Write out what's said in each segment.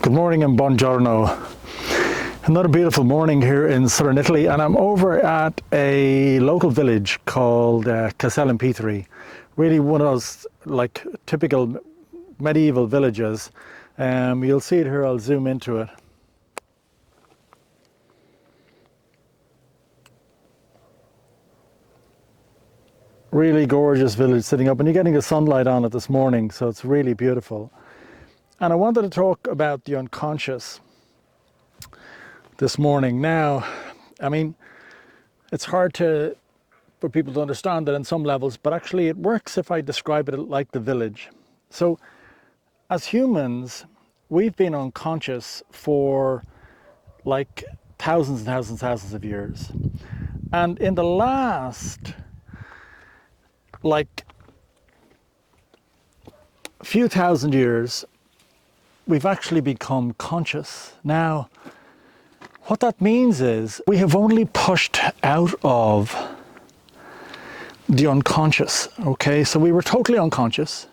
Good morning and buongiorno. Another beautiful morning here in southern Italy, and I'm over at a local village called Castel in P3. Really one of those like typical medieval villages. You'll see it here, I'll zoom into it. Really gorgeous village sitting up, and you're getting the sunlight on it this morning, so it's really beautiful. And I wanted to talk about the unconscious this morning. Now, I mean, it's hard for people to understand that in some levels, but actually it works if I describe it like the village. So as humans, we've been unconscious for like thousands and thousands and thousands of years. And in the last like few thousand years, we've actually become conscious. Now, what that means is we have only pushed out of the unconscious, okay? So we were totally unconscious,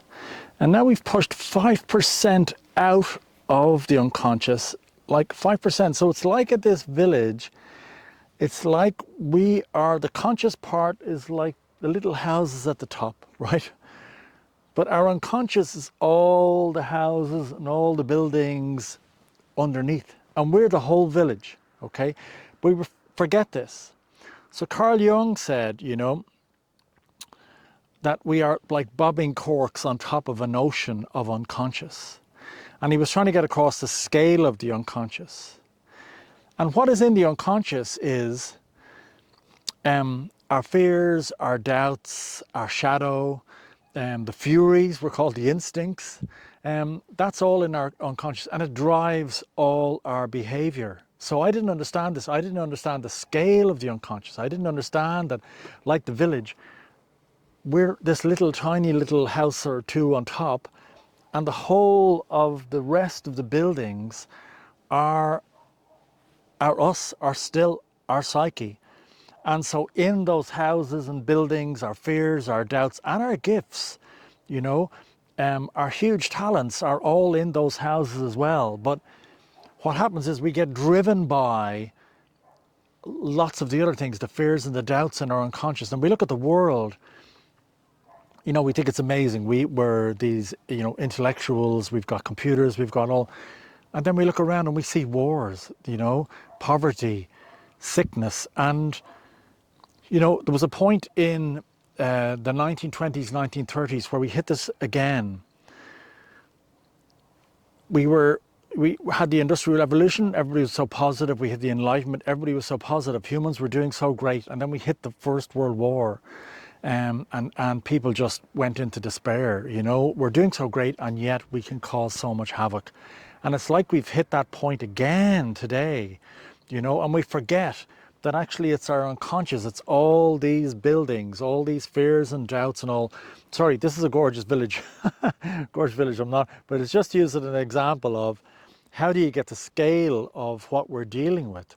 and now we've pushed 5% out of the unconscious, like 5%. So it's like at this village, it's like we are, the conscious part is like the little houses at the top, right? But our unconscious is all the houses and all the buildings underneath. And we're the whole village, okay? We forget this. So Carl Jung said, you know, that we are like bobbing corks on top of an ocean of unconscious. And he was trying to get across the scale of the unconscious. And what is in the unconscious is our fears, our doubts, our shadow, the furies, we're called the instincts. That's all in our unconscious, and it drives all our behavior. So I didn't understand this. I didn't understand the scale of the unconscious. I didn't understand that, like the village, we're this little tiny little house or two on top, and the whole of the rest of the buildings are us, are still our psyche. And so in those houses and buildings, our fears, our doubts, and our gifts, you know, our huge talents are all in those houses as well. But what happens is we get driven by lots of the other things, the fears and the doubts in our unconscious. And we look at the world, you know, we think it's amazing. We're these, you know, intellectuals, we've got computers, we've got all, and then we look around and we see wars, you know, poverty, sickness, and you know, there was a point in the 1920s, 1930s where we hit this again. We had the Industrial Revolution, everybody was so positive, we had the Enlightenment, everybody was so positive, humans were doing so great, and then we hit the First World War, and people just went into despair, you know, we're doing so great and yet we can cause so much havoc. And it's like we've hit that point again today, you know, and we forget that actually it's our unconscious, it's all these buildings, all these fears and doubts and all. Sorry, this is a gorgeous village. Gorgeous village, I'm not, but it's just used as an example of how do you get the scale of what we're dealing with.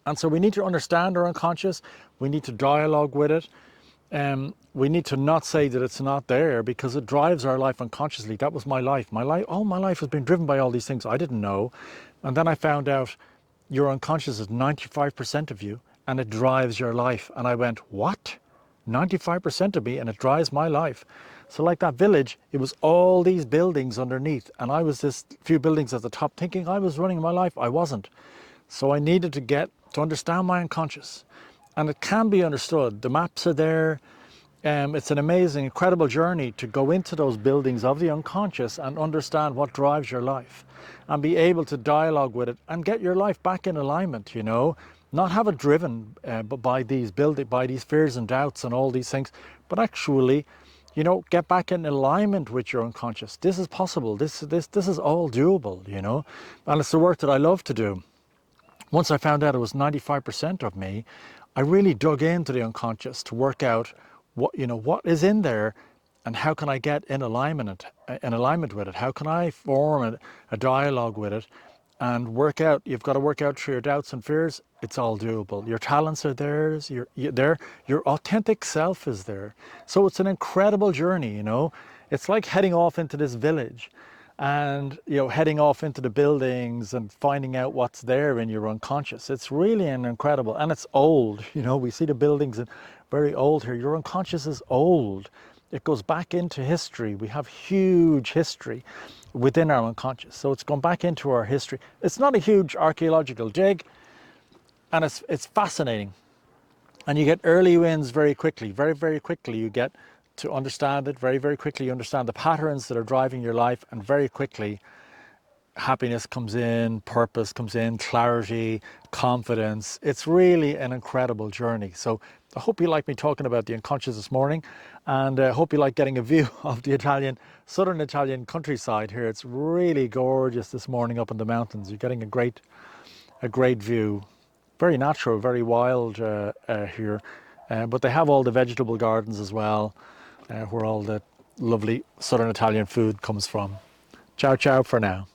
And so we need to understand our unconscious, we need to dialogue with it, we need to not say that it's not there because it drives our life unconsciously. That was my life. All my life has been driven by all these things I didn't know. And then I found out your unconscious is 95% of you and it drives your life. And I went, what? 95% of me and it drives my life. So like that village, it was all these buildings underneath and I was this few buildings at the top thinking I was running my life. I wasn't. So I needed to get to understand my unconscious, and it can be understood. The maps are there. It's an amazing, incredible journey to go into those buildings of the unconscious and understand what drives your life and be able to dialogue with it and get your life back in alignment, you know, not have it driven by these fears and doubts and all these things, but actually, you know, get back in alignment with your unconscious. This is possible. This is all doable, you know, and it's the work that I love to do. Once I found out it was 95% of me, I really dug into the unconscious to work out what is in there and how can I get in alignment with it? How can I form a dialogue with it and work out? You've got to work out through your doubts and fears. It's all doable. Your talents are theirs. Your authentic self is there. So it's an incredible journey, you know. It's like heading off into this village and heading off into the buildings and finding out what's there in your unconscious. It's really an incredible, and it's old. We see the buildings and very old here. Your unconscious is old. It goes back into history. We have huge history within our unconscious, so it's gone back into our history. It's not a huge archaeological dig, and it's fascinating. And you get early wins very quickly. Very, very quickly you get to understand it. Very, very quickly you understand the patterns that are driving your life, and very quickly happiness comes in, purpose comes in, clarity, confidence. It's really an incredible journey. So I hope you like me talking about the unconscious this morning, and I hope you like getting a view of the southern Italian countryside here. It's really gorgeous this morning up in the mountains. You're getting a great view. Very natural, very wild here. But they have all the vegetable gardens as well, where all the lovely southern Italian food comes from. Ciao, ciao for now.